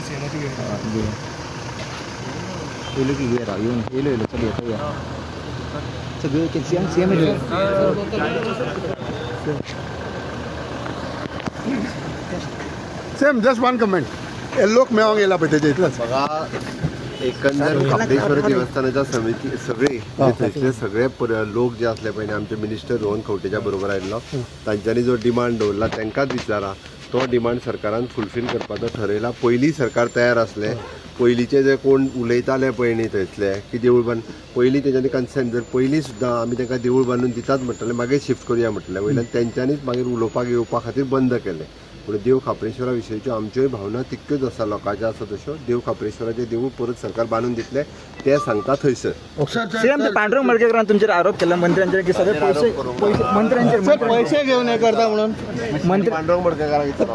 Ilo ki wera yun. Ilo sabi ito ya. Sabi kin siang ilo. Same, just one comment. लोक मेळोंक येयला पळय तेजे इतलेंच. म्हाका एकंदर काप्रेश्वर देवस्थानाच्या समिती थंयसले सगळे लोक जे असले पळय आमचे मिनिस्टर रोहन खंवटेच्या बरोबर आयिल्लो तांच्यांनी जो डिमांड दवरला तांकांच विचारा तो डिमांड सरकारान फुलफील करपाचो ठरयला. पयलीं सरकार तयार आसले पयलींचे जे कोण उलयताले पळय न्ही थंयसले की देवूळ बांद पयलीं तेंच्यांनी कन्सेंट जर पयलीं सुद्दां आमी तांकां देवूळ बांदून दितात म्हटलें मागीर शिफ्ट करुया म्हटलें वयल्यान तेंच्यांनीच मागीर उलोवपाक येवपा खातीर बंद केलें. पूण देव खापरेश्वरा विशयीच्यो आमच्योय भावना तितक्योच आसा लोकांच्या आसा तश्यो. देव खापरेश्वराचें देवूळ परत सरकार बांदून दितले ते सांगता थंयसर. सीएम पांडुरंग मडकयकरान तुमचेर आरोप केला मंत्र्यांचेर की सगळे पैसे मंत्र्यांचेर पैसे घेवन हे करता म्हणून मंत्री पांडुरंग मडकयकाराक विचारता.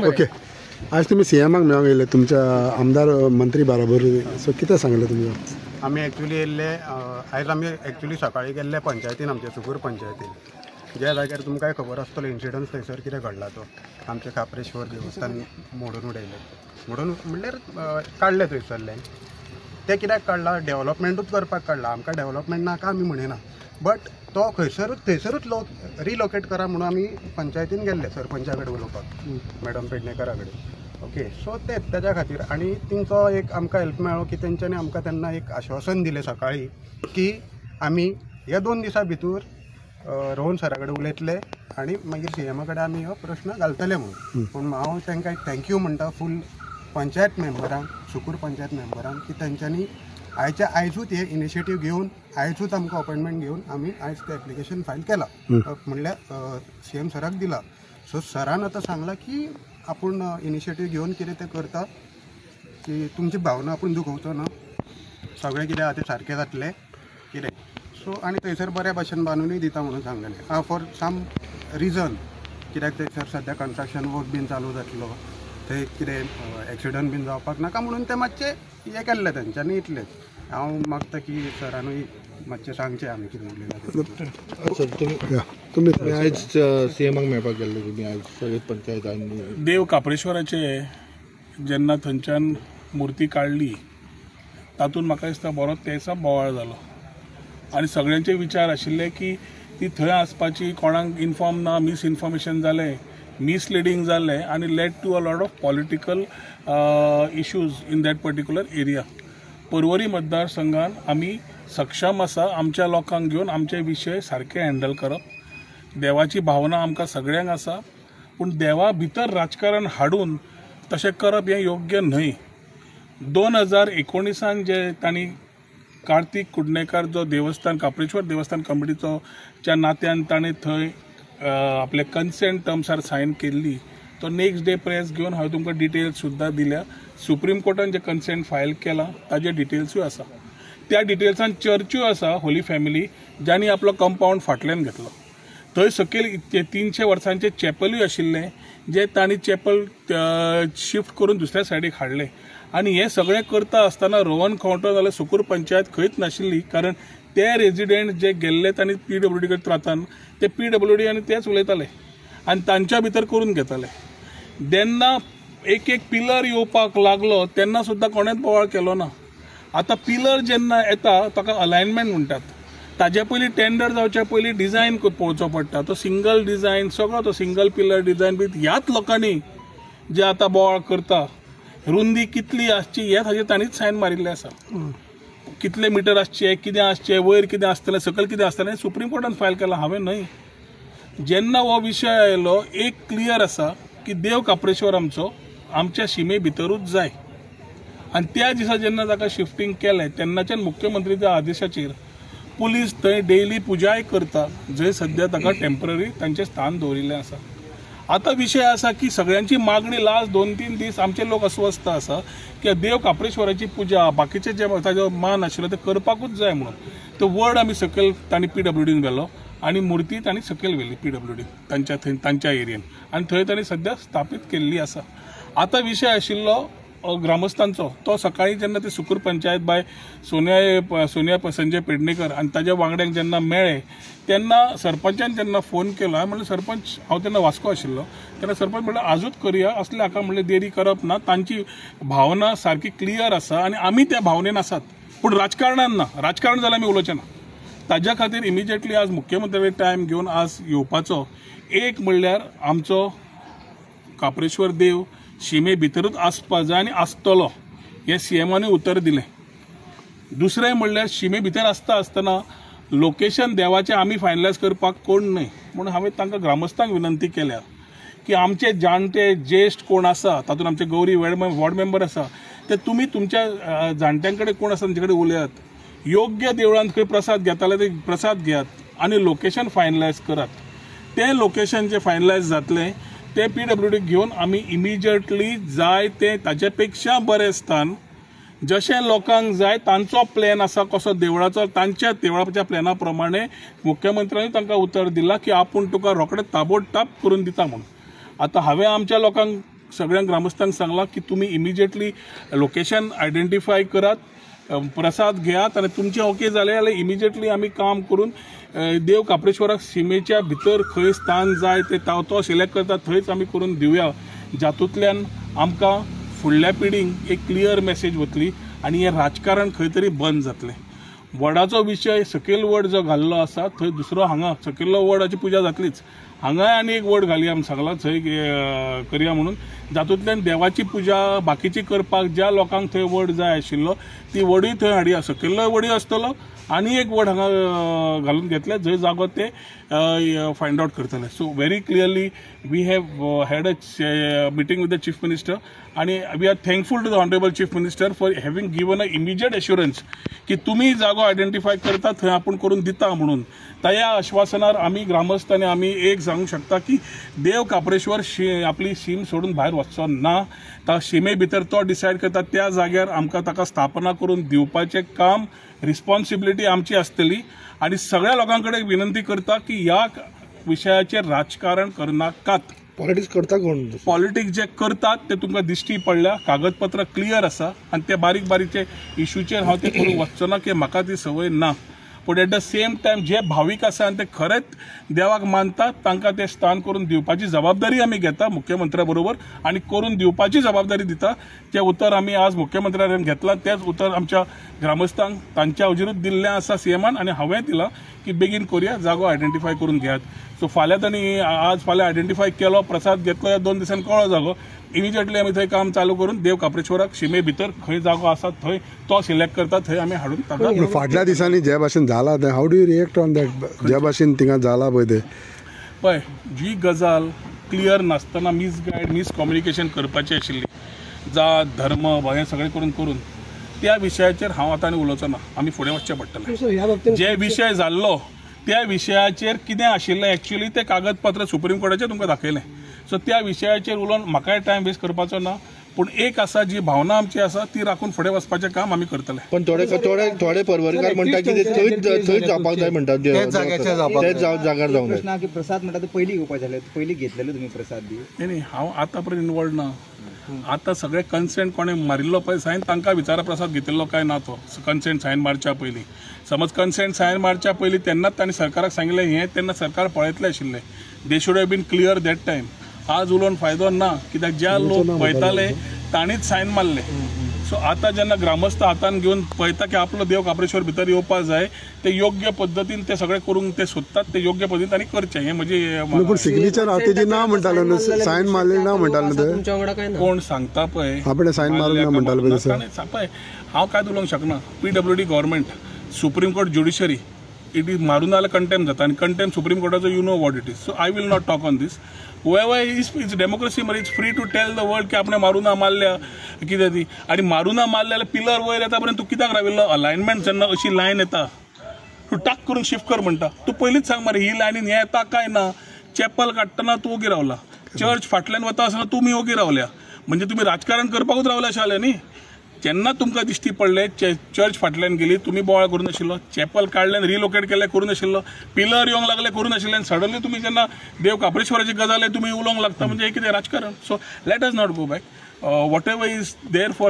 ओके आज तुम्ही सीएमाक मेळोंक येयले तुमच्या आमदार मंत्री बरोबर सो कितें सांगलें तुमकां? आमी एक्चुली येयल्ले आयज आमी एक्चुली सकाळीं गेल्ले पंचायतीन आमचे सुकूर पंचायतीन ज्या जाग्यार तुमकां खबर आसतलो इन्सिडन्स थंयसर कितें घडला तो आमचे खापरेश्वर देवस्थान मोडून उडयलें म्हणल्यार काडले थंयसरले. ते कित्याक काडला डेव्हलपमेंटूच करपाक काडला. आमकां डेव्हलपमेंट नाका आमी म्हणिना बट तो थंयसरूच रिलोकेट करा म्हणून आमी पंचायतीन गेल्ले सरपंचा कडेन उलोवपाक मॅडम पेडणेकरा कडेन. ओके सो तेच्या खातीर आनी तेंचो एक आमकां हेल्प मेळ्ळो की तेंच्यांनी आमकां तेन्ना एक आश्वासन दिलें सकाळीं की आमी ह्या 2 दिसां भितर रोहन सरा कडेन उलयतले आनी मागीर सीएमा कडेन आमी हो प्रश्न घालतले म्हणून. पूण हांव तांकां एक थँक्यू म्हणटा फूल पंचायत मेंबरांक सुकूर पंचायत मेंबरांक की तेंच्यांनी आयजूच हे इनिशिएटीव घेवन आयजूच आमकां अपॉइंटमेंट घेवन आमी आयज तें एप्लिकेशन फायल केलां म्हणल्यार सीएम सराक दिला. सो सरान आतां सांगलां की आपूण इनिशिएटीव घेवन कितें तें करता की तुमची भावना आपूण दुखोवचो ना सगळें कितें आहा तें सारकें जातलें कितें. सो आनी थंयसर बऱ्या भाशेन बांदूनय दिता म्हणून सांगलेलें फॉर सम रिजन कित्याक थंयसर सद्या कन्स्ट्रक्शन वर्क बीन चालू जातलो थंय कितें एक्सिडंट बीन जावपाक नाका म्हणून तें मातशें हें केल्लें तेंच्यांनी इतलेंच. हांव मागता की सरानूय मातशें सांगचें आमी कितें उलयलां. तुम्ही आयज सीएमाक मेळपाक गेल्ले तुमी आयज सगळे पंचायतांनी देव कापरेश्वराचे जेन्ना थंयच्यान मुर्ती काडली तातूंत म्हाका दिसता बरो तेसा बोवाळ जालो आनी सगळ्यांचे विचार आशिल्ले की ती थंय आसपाची कोणाक इन्फॉर्म ना मिसइन्फॉर्मेशन जालें मिसलिडींग जालें आनी led to a lot of political issues in that particular area. Porvorim मतदारसंघान आमी सक्षम आसा आमच्या लोकांक घेवन आमचे विशय सारके हँडल करप. देवाची भावना आमकां सगळ्यांक आसा पूण देवा भितर राजकारण हाडून तशें करप हें योग्य न्हय. 2019 जे तांणी कार्तिक कुडणेकार जो देवस्थान कापरेश्वर देवस्थान कमिटीचो च्या नात्यान ताणें थंय आपले कन्सेंट टर्म्सार सायन केल्ली तो नेक्स्ट डे प्रेस घेवन हांवें तुमकां डिटेल्स सुद्दां दिल्या. सुप्रीम कोर्टान जे कन्सेंट फायल केला ताजे डिटेल्सूय आसा. त्या डिटेल्सान चर्च्यो आसा होली फॅमिली ज्यांनी आपलो कंपाऊंड फाटल्यान घेतलो. थंय सकयल 300 वर्सांचे चॅपलूय आशिल्ले जे तांणी चॅपल शिफ्ट करून दुसऱ्या सायडीक हाडले आनी हे सगळें करता आसतना रोहन खंवटो जाल्यार सुकूर पंचायत खंयच नाशिल्ली कारण ते रेजिडेंट जे गेल्ले तांणी PWD कडेन रावतान ते PWD आनी तेच उलयताले आनी तांच्या भितर करून घेताले. जेन्ना एक पिलर येवपाक लागलो तेन्ना सुद्दां कोणेच बोवाळ केलो ना. आतां पिलर जेन्ना येता ताका अलायनमेंट म्हणटात. ताजे पयलीं टेंडर जावच्या पयलीं डिझायन पळोवचो पडटा. तो सिंगल डिझायन सगळो तो सिंगल पिलर डिझायन बी ह्याच लोकांनी जे आतां बोवाळ करता रुंदी कितली आसची हे ताजेर तांणीच सायन मारिल्ले आसा. कितले मिटर आसचे कितें आसचें वयर कितें आसतलें सकयल कितें आसतलें सुप्रीम कोर्टान फायल केलां हांवें न्हय. जेन्ना हो विशय आयलो एक क्लियर आसा की देव कापरेश्वर आमचो आमच्या शिमे भितरूच जाय आनी त्या दिसा जेन्ना ताका शिफ्टिंग केलें तेन्नाच्यान मुख्यमंत्रीच्या आदेशाचेर पुलीस थंय डेली पुजाय करता जंय सद्या ताका टेम्पररी तांचें स्थान दवरिल्लें आसा. आतां विशय आसा की सगळ्यांची मागणी लास्ट 2-3 दीस आमचे लोक अस्वस्थ आसा की देव कापरेश्वराची पुजा बाकीचे जे ताजो मान आशिल्लो ते करपाकूच जाय म्हणून तो वर्ड आमी सकयल तांणी PWDन व्हेलो आणि मुर्ती तांणी सकयल व्हेली PWD तांच्या एरियेन आणि थंय तांणी सध्या स्थापीत केल्ली आसा. आता विषय आशिल्लो ग्रामस्थांचो तो सकाळी जेन्ना ते सुकूर पंचायत बाय सोनिया संजय पेडणेकर आनी ताज्या वांगड्यांक जेन्ना मेळ्ळे तेन्ना सरपंचान जेन्ना फोन केलो हांवें म्हणलें सरपंच हांव तेन्ना वास्को आशिल्लो तेन्ना सरपंच म्हणलें आजूच करया असले हाका म्हणलें देरी करप ना तांची भावना सारकी क्लियर आसा आनी आमी त्या भावनेन आसात पूण राजकारणान ना राजकारण जाल्यार आमी उलोवचें ना. ताज्या खातीर इमिजिएटली आज मुख्यमंत्र्याचे टायम घेवन आज येवपाचो एक म्हणल्यार आमचो काप्रेश्वर देव शिमे भितरूच आसपा जाय आनी आसतलो हें CMानूय उतर दिलें. दुसरें म्हणल्यार शिमे भितर आसतना लोकेशन देवाचें आमी फायनलायज करपाक कोण न्हय म्हणून हांवें तांकां ग्रामस्थांक विनंती केल्या की आमचे जाणटे ज्येश्ठ कोण आसा तातूंत आमचे गौरी वॉर्ड मेंबर आसा ते तुमी तुमच्या जाणट्यां कडेन कोण आसा तांचे कडेन उलयात. योग्य देवळांत खंय प्रसाद घेताले ते प्रसाद घेयात आनी लोकेशन फायनलायज करात. तें लोकेशन जें फायनलायज जातलें ते PWD घेवन आमी इमिजिएटली जाय ते ताचे पेक्षा बरें स्थान जशें लोकांक जाय तांचो प्लॅन आसा कसो देवळाचो तांच्या देवळाच्या प्लॅना प्रमाणे मुख्यमंत्र्यांनी तांकां उतर दिलां की आपूण तुका रोखडें ताबडतोब करून दिता म्हणून. आतां हांवें आमच्या लोकांक सगळ्या ग्रामस्थांक सांगलां की तुमी इमिजिएटली लोकेशन आयडेंटिफाय करात प्रसाद घेयात आनी तुमचें ओके जालें जाल्यार इमिजिएटली आमी काम करून देव काप्रेश्वराक शिमेच्या भितर खंय स्थान जाय ते तो सिलेक्ट करता थंयच आमी करून दिवया जातूंतल्यान आमकां फुडल्या पिढींक एक क्लियर मेसेज वतली आनी हें राजकारण खंय तरी बंद जातलें. वडाचो विशय सकयल वड जो घाल्लो आसा थंय दुसरो हांगा सकयल्लो वडाची पुजा जातलीच हांगाय आनी एक वड घालया आमी सांगला थंय करया म्हणून जातूंतल्यान देवाची पुजा बाकीची करपाक ज्या लोकांक थंय वड जाय आशिल्लो ती वडूय थंय हाडया सकयल्लो वडूय आसतलो आनी एक वड हांगा घालून घेतले जंय जागो ते फायंड आउट करतले. So very clearly we have had a meeting with the chief minister आणि we are thankful to the honourable chief minister for having given a immediate assurance की तुम्ही जागो आयडेंटिफाय करता थंय आपण करून दिता म्हणून. त्या आश्वासनार आमी ग्रामस्थ आनी आमी एक सांगूंक शकता की देव काप्रेश्वर आपली सीम सोडून भायर वचचो ना. ता शिमे भितर तो डिसायड करता त्या जाग्यार आमकां ताका स्थापना करून दिवपाचें काम रिस्पॉन्सिबिलिटी आमची आसतली आणि सगळ्या लोकांकडे विनंती करता की ह्या विशयाचेर राजकारण करनाकात. पॉलिटिक्स करता कोण पॉलिटिक्स जे करतात ते तुमकां दिश्टी पडल्या कागदपत्र क्लियर आसा आनी ते बारीक बारीकचे इश्यूचेर हांव ते करूंक वचचो ना की म्हाका ती संवय ना. पूण एट द सेम टायम जे भावीक आसा आनी ते खरेंच देवाक मानतात तांकां ते स्थान करून दिवपाची जबाबदारी आमी घेता मुख्यमंत्र्या बरोबर आनी करून दिवपाची जबाबदारी दिता. तें उतर आमी आज मुख्यमंत्र्यान घेतलां तेच उतर आमच्या ग्रामस्थांक तांच्या हुजीरूच दिल्लें आसा CMान आनी हांवें दिलां की बेगीन करुया जागो आयडेंटिफाय करून घेयात. सो फाल्यां तांणी आज फाल्यां आयडेंटिफाय केलो प्रसाद घेतलो या 2 दिसांनी कळ्ळो जागो इमिजिएटली आमी थंय काम चालू करून देव काप्रेश्वराक शिमे भितर खंय जागो आसा थंय तो सिलेक्ट करता थंय आमी हाडून ताका. फाटल्या दिसांनी जे भाशेन जाला ते how do you react on that ज्या भाशेन थिंगा जाला पळय ते पळय जी गजाल क्लियर नासतना मिसकम्युनिकेशन करपाची आशिल्ली जात धर्म हें सगळें करून त्या विशयाचेर हांव आतां आनी उलोवचो ना आमी फुडें वचचें पडटलें. जे विशय जाल्लो त्या विशयाचेर कितें आशिल्लें एक्चुअली ते कागदपत्र सुप्रीम कोर्टाचेर तुमकां दाखयलें. सो त्या विशयाचेर उलोवन म्हाकाय टायम वेस्ट करपाचो ना पूण एक आसा जी भावना आमची आसा ती राखून फुडें वचपाचें काम आमी करतले. पण थोडे परवरकार म्हणटा की थंय जावपाक जाय म्हणटात तेच जाग्यार जावंक जाय. प्रश्न की प्रसाद म्हणटा ते पयलीं घेवपाक जाले पयलीं घेतलेले तुमी प्रसाद बी न्ही हांव आतां पर्यंत इनवॉल्ड ना. आतां सगळे कन्सेंट कोणें मारिल्लो पळय सायन तांकां विचारा प्रसाद घेतिल्लो काय ना तो कन्सेंट सायन मारच्या पयलीं. समज कन्सेंट सायन मारच्या पयलीं तेन्नाच तांणी सरकाराक सांगिल्लें हें तेन्ना सरकार पळयतलें आशिल्लें. They should have been clear that time. आज उलोवन फायदो ना कित्याक ज्या लोक पळयताले तांणीच सायन मारले. सो आतां जेन्ना ग्रामस्थ हातान घेवन पळयता की आपलो देव काप्रेश्वर भितर येवपाक जाय ते योग्य पद्दतीन ते सगळें करूंक ते सोदतात ते योग्य पद्दतीन तांणी करचें. हें म्हणजे पूण सिग्नेचर हांव तेजी ना म्हणटालो न्हू सायन मारलेली ना म्हणटालो ते कोण सांगता पळय आपण सायन मारूंक ना म्हणटालो पळय पळय हांव काय उलोवंक शकना. PWD government supreme court judiciary it is मारून जाल्यार कंटेम जाता आनी कंटेम सुप्रीम कोर्टाचो you know what it is. So I will not talk on this. whoever is democracy मरे it's free to tell the world की आपणे मारुना मारल्या कितें ती आनी मारुना मारल्या पिलर वयर येता पर्यंत तूं कित्याक राविल्लो अलायनमेंट जेन्ना अशी लायन येता तूं टाक करून शिफ्ट कर म्हणटा तूं पयलींच सांग मरे ही लायनीन हें येता काय ना. चॅपल काडटना तूं ओगी रावला चर्च फाटल्यान वता आसतना तुमी ओगी रावल्या म्हणजे तुमी राजकारण करपाकूच रावले अशें जालें न्ही. जेन्ना तुमकां दिश्टी पडले चर्च फाटल्यान गेली तुम्ही बोवाळ करूं नाशिल्लो, चॅपल काडल्यान रिलोकेट केल्ले करूं नाशिल्लो, पिलर येवंक लागले करूं नाशिल्ले, आनी सडनली तुम्ही जेन्ना देव काप्रेश्वराची गजाल तुम्ही उलोवंक लागता म्हणजे हे कितें राजकारण. So let us not go back. whatever is there for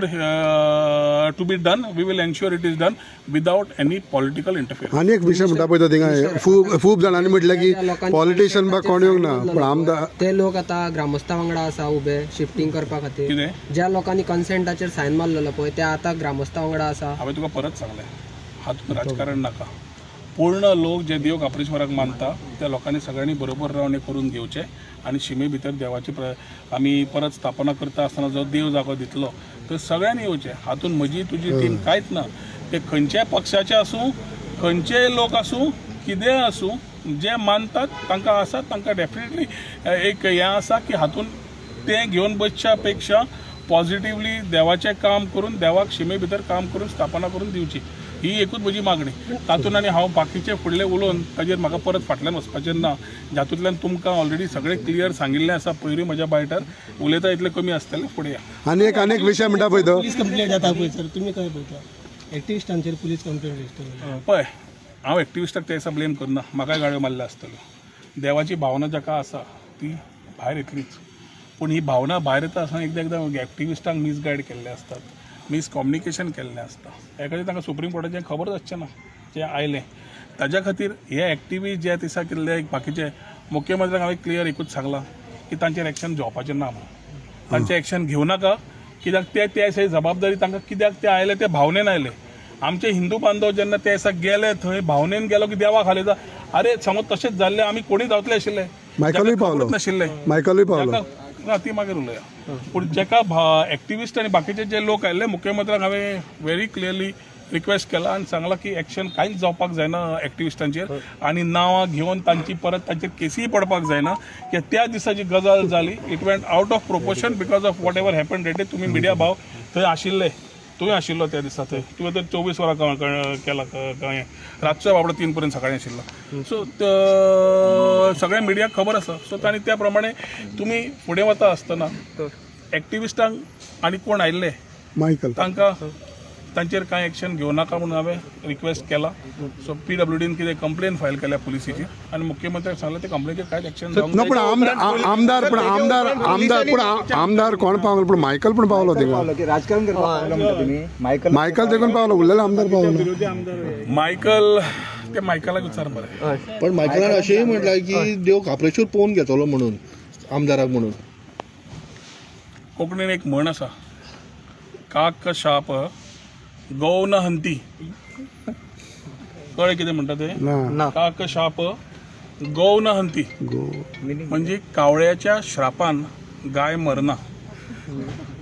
to be done, we will ensure it is done without any political interference. आणि एक विषय म्हणटा पळय तो थिंगा खूब जाणांनी म्हटलं की पॉलिटिशियन बा कोण येवंक ना, पण आमदार ते लोक आता ग्रामस्था वांगडा आसा उबे शिफ्टिंग करपा खातीर. कितें ज्या लोकांनी कन्सेंटाचेर सायन मारलेलो पळय ते आता ग्रामस्था वांगडा आसा. हांवें तुका परत सांगलें, हातूंत राजकारण नाका. पूर्ण लोक जे देव काप्रेश्वराक मानता त्या लोकांनी सगळ्यांनी बरोबर रावन हें करून घेवचें आनी शिमे भितर देवाची आमी परत स्थापना करता आसतना जो देव जागो दितलो तो सगळ्यांनी येवचें. हातूंत म्हजी तुजी टीम कांयच ना. ते खंयच्याय पक्षाचे आसूं, खंयचेय लोक आसूं, कितेंय आसूं, जे मानतात तांकां आसा, तांकां डेफिनेटली एक हें आसा की हातूंत तें घेवन बसच्या पेक्षा पॉझिटिव्हली देवाचें काम करून देवाक शिमे भितर काम करून स्थापना करून दिवची ही एकूच म्हजी मागणी. तातूंत आनी हांव बाकीचे फुडले उलोवन ताजेर म्हाका परत फाटल्यान वचपाचें ना. जातूंतल्यान तुमकां ऑलरेडी सगळें क्लियर सांगिल्लें आसा पयरूय म्हज्या बायटार. उलयता इतलें कमी आसतलें, फुडें या. आनी एक विशय म्हणटा पळय तो पुलीस कंप्लेंट जाता पळय सर, तुमी काय पळयता एक्टिविस्टांचेर पुलीस कंप्लेंट रजिस्टर? पळय, हांव एक्टिविस्टाक ते दिसा ब्लेम करना, म्हाकाय गाळ्यो मारल्यो आसतल्यो. देवाची भावना जाका आसा ती भायर येतलीच, पूण ही भावना भायर येता आसतना एकदां एक्टिविस्टांक मिसगायड केल्ले असतात, मिसकम्युनिकेशन केल्लें आसता. हे खातीर तांकां सुप्रीम कोर्टाचें खबर आसचें ना जें आयलें. ताज्या खातीर हे एक्टिविस्ट ज्या दिसा केल्ले बाकीचे मुख्यमंत्र्याक हांवें क्लियर एकूच सांगलां की तांचेर एक्शन घेवपाचें ना म्हणून. तांचें एक्शन घेवं नाका, कित्याक ते दिसा जबाबदारी तांकां कित्याक ते आयले ते भावनेन आयले. आमचे हिंदू बांधव जेन्ना ते दिसा गेले थंय भावनेन गेलो की देवा खाली जा. अरे समज तशेंच जाल्लें आमी कोणी जावतले आशिल्ले, मायकलूय पावलो ना ती मागीर उलया. पूण जेका एक्टिविस्ट आनी बाकीचे जे लोक आयिल्ले मुख्यमंत्र्याक हांवें व्हेरी क्लियरली रिक्वेस्ट केला आनी सांगला की एक्शन कांयच जावपाक जायना एक्टिविस्टांचेर आनी नांवां घेवन तांची परत तांचेर केसीय पडपाक जायना. की त्या दिसाची गजाल जाली, it went out of proportion because of whatever happen that. तुमी मिडिया भाव थंय आशिल्ले, तुवें आशिल्लो त्या दिसा थंय, तुवें तर 24 वरां केला कळ्ळें, रातचो बाबडो 3 पर्यंत सकाळीं आशिल्लो. सो सगळ्या मिडियाक खबर आसा. सो तांणी त्या प्रमाणे तुमी फुडें वता आसतना एक्टिविस्टांक आनी कोण आयिल्ले मायकल तांकां तांचेर कांय एक्शन घेवं नाका म्हणून हांवें रिक्वेस्ट केला. सो PWDन कितें कंप्लेन फायल केल्या पुलिसीची आनी मुख्यमंत्र्याक सांगलें ते कंप्लेनीचेर कांयच एक्शन जावंक ना. पण आमदार कोण पावलो, पण मायकल पण पावलो थिंगा. की राजकारण करपाक पावलो म्हणटा तुमी. मायकल देखून पावलो, उरलेलो आमदार पावलो. मायकल ते मायकलाक विचार मरे. पण मायकलान अशेंय म्हटलां की देव काप्रेश्वर पळोवन घेतलो म्हणून आमदाराक म्हणून. कोंकणीन एक म्हण आसा, काक शाप गौ न हंती. कळ्ळें कितें म्हणटा ते? काक शाप गौ न हंती म्हणजे कावळ्याच्या श्रापान गाय मरना.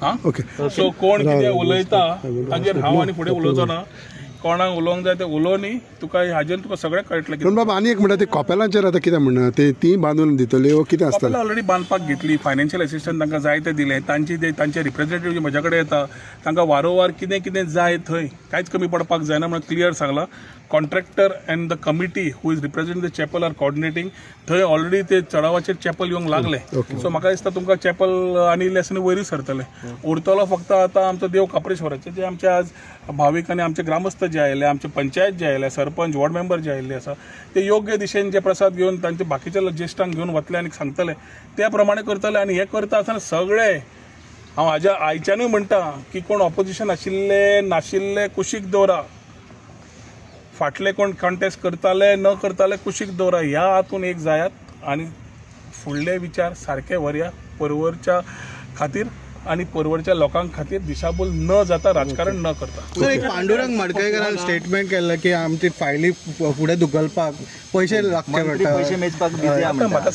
हा ओके. सो कोण कितें उलयता ताजेर हांव आनी फुडें उलोवचो ना. कोणाक उलोवंक जाय ते उलोवनी, तुका हाजेर तुका सगळें कळटलें. पण बाबा आनी एक म्हणटा ते कॉपेलांचेर आतां कितें म्हणना ते ती बांदून दितले वो कितें आसतलें? ऑलरेडी बांदपाक घेतली, फायनान्शियल असिस्टंट तांकां जाय ते दिलें. तांचे रिप्रेझेंटेटीव जे म्हज्या कडेन येता तांकां वारंवार कितें कितें जाय थंय कांयच कमी पडपाक जायना म्हणून क्लियर सांगलां. Contractor and the committee who is represent the chapel are coordinating. थंय ऑलरेडी ते चडावाचेर चॅपल येवंक लागले. सो म्हाका दिसता तुमकां चॅपल आनी इल्लें वयर सरतलें. उरतलो फक्त आतां आमचो देव काप्रेश्वराचे जे आमचे आज भावीक आनी आमचे ग्रामस्थ जे आयले, आमचे पंचायत जे आयले, सरपंच वॉर्ड मेंबर जे आयिल्ले आसा ते योग्य दिशेन जे प्रसाद घेवन तांचे बाकीच्या ज्येश्ठांक घेवन वतले आनी सांगतले त्या प्रमाणे करतले. आनी हे करता आसतना सगळे हांव हाज्या आयच्यानूय म्हणटा की कोण ऑपोजिशन आशिल्ले नाशिल्ले कुशीक दवरा. फाटले कोण कॉन्टेस्ट करताले न करताले कुशीक दवरा. ह्या हातून एक जायात आनी फुडले विचार सारके व्हरया परवरच्या खातीर आनी परवरच्या लोकांक खातीर दिशाभूल न जाता राजकारण न करता. सर एक पांडुरंग मडकयकरान स्टेटमेंट केल्लें की आमची फायली फुडें धुकलपाक पयशे लागचे पडटा. पैसे मेजपाक बिजी आहा म्हणटा. म्हाका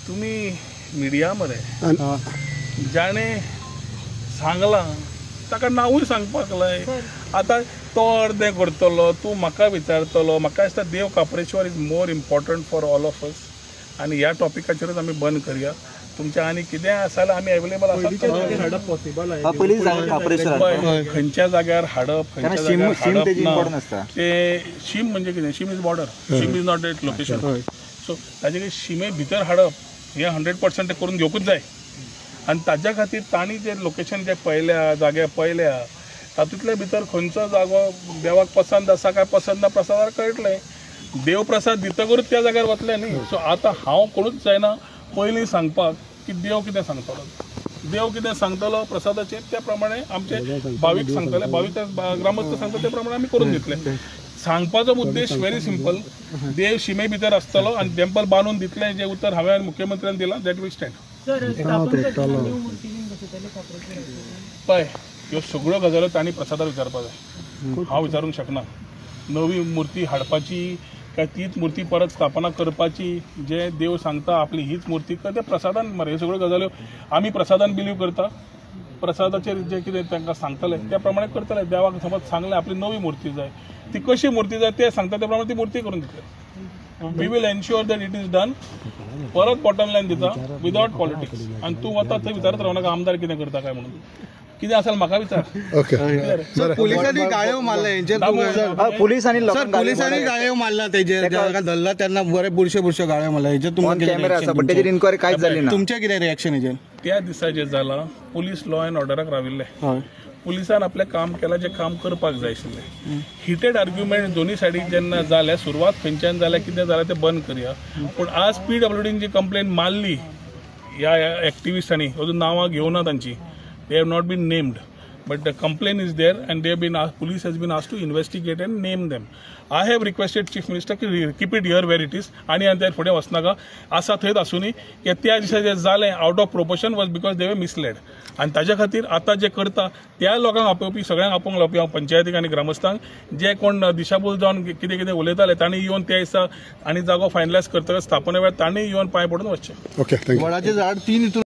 तुमी मिडिया मरे जाणे सांगलां ताका नांवूय सांगपाक लाय. आतां तो अर्दें करतलो, तूं म्हाका विचारतलो. म्हाका दिसता देव Kapreshwar is more important for all of us. आनी ह्या टॉपिकाचेरूच आमी बंद करया. तुमचें आनी कितें आसा जाल्यार आमी अवेलेबल आसा. पयलीं जागा काप्रेश्वर खंयच्या जाग्यार हाडप, खंयच्या जाग्यार हाडप ना. ते शीम म्हणजे कितें? शीम इज बॉर्डर, शीम is not at location. So ताजे शिमे भितर हाडप हें 100% करून घेवकूच जाय. आनी ताज्या खातीर तांणी जे लोकेशन जे पळयल्या जागे पळयल्या तातूंतले भितर खंयचो जागो देवाक पसंद आसा काय पसंद ना प्रसादार कळटलें. देव प्रसाद दितकूच त्या जाग्यार वतले न्ही. सो आतां हांव कोणूच जायना पयलीं सांगपाक की देव कितें सांगतलो. देव कितें सांगतलो प्रसादाचेर त्या प्रमाणे आमचे भावीक सांगतले, भावीक ग्रामस्थ सांगतले ते प्रमाणे आमी करून दितले. सांगपाचो उद्देश व्हेरी सिंपल. देव शिमे भितर आसतलो आनी टेंपल बांदून दितलें जें उतर हांवें मुख्यमंत्र्यान दिलां दॅट वील स्टँड. पळय ह्यो सगळ्यो गजाल्यो तांणी प्रसादार विचारपाक जाय. हांव विचारूंक शकना. नवी मूर्ती हाडपाची काय तीच मूर्ती परत स्थापना करपाची, जे देव सांगता आपली हीच मूर्ती काय ते प्रसादान मरे. ह्यो सगळ्यो गजाल्यो आमी प्रसादान बिलीव करता. प्रसादाचेर जे कितें तांकां सांगतले त्या प्रमाणे करतले. देवाक समज सांगलें आपली नवी मूर्ती जाय, ती कशी मूर्ती जाय ते सांगता त्या प्रमाणे ती मूर्ती करून दितले. We will ensure that it is done. परत बॉटम लायन दिता विदाउट पॉलिटिक्स. आनी तूं वता थंय विचारत रावं नाका आमदार कितें करता काय म्हणून. कितें आसा म्हाका विचार. ओके. पोलिसांनी गाळ्यो मारला हेंचेर. पोलिसांनी पोलिसांनी गाळ्यो मारला तेजेर जेन्ना धरला तेन्ना बरे बुरशे गाळ्यो मारला. हेचेर तुमकां कॅमेरा आसा बट तेजेर इन्क्वायरी कांयच जाली ना. तुमचें कितें रिएक्शन हेचेर? त्या दिसा जें जालां पुलीस लॉ अँड ऑर्डराक राविल्ले. पुलिसान आपलें काम केलां जें काम करपाक जाय आशिल्लें. हिटेड आर्ग्युमेंट दोनी सायडीक जेन्ना जाल्या सुरवात खंयच्यान जाल्या कितें जाल्यार तें बंद करया. पूण आज PWDन जी कंप्लेन मारली ह्या एक्टिविस्टांनी, अजून नांवां घेवना तांची, they have not been named, but the complaint is there and they have been asked, police has been asked to investigate and name them. I have requested Chief Minister to keep it here where it is. आणि त्या फुडें वचनाका आसा थंयच आसुनी की त्या दिसा जें जालें out of proportion was because they वर मिसलेड. आनी ताज्या खातीर आतां जें करता त्या लोकांक आपोवपी सगळ्यांक आपोवंक लावपी हांव पंचायतीक आनी ग्रामस्थांक जे कोण दिशाभूल जावन कितें कितें उलयताले तांणी येवन त्या दिसा आनी जागो फायनलायज करतकच स्थापने वेळार तांणी येवन पांय पडून वचचें. Okay, thank you. वडाचें झाड 3